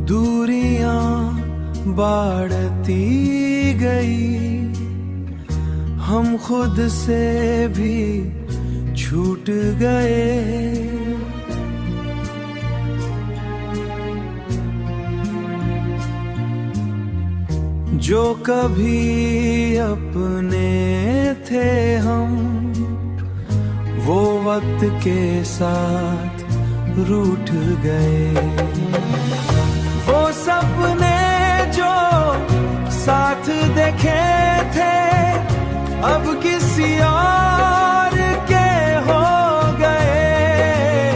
दूरियां बाढ़ती गई, हम खुद से भी छूट गए। जो कभी अपने थे हम, वो वक्त के साथ रूठ गए। वो सपने जो साथ देखे थे, अब किसी और के हो गए।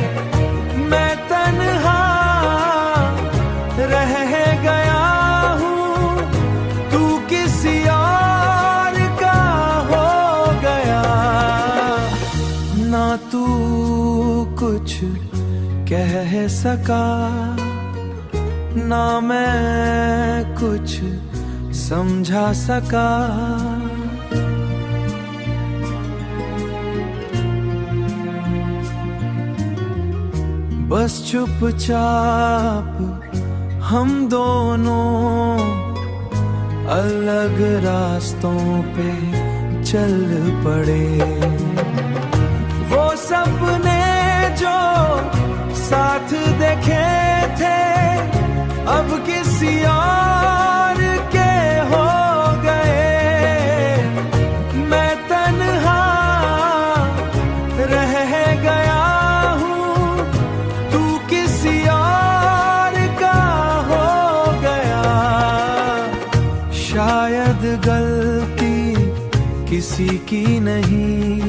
मैं तन्हा रह गया हूँ, तू किसी और का हो गया। ना तू कुछ कह सका, ना मैं कुछ समझा सका। बस चुपचाप हम दोनों अलग रास्तों पे चल पड़े। वो सपने जो साथ देखे थे, अब किसी और के हो गए। मैं तन्हा रह गया हूँ, तू किसी और का हो गया। शायद गलती किसी की नहीं,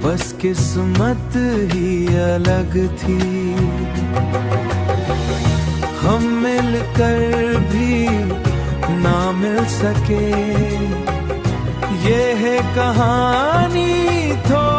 बस किस्मत ही अलग थी। हम मिलकर भी ना मिल सके, ये है कहानी थोड़ी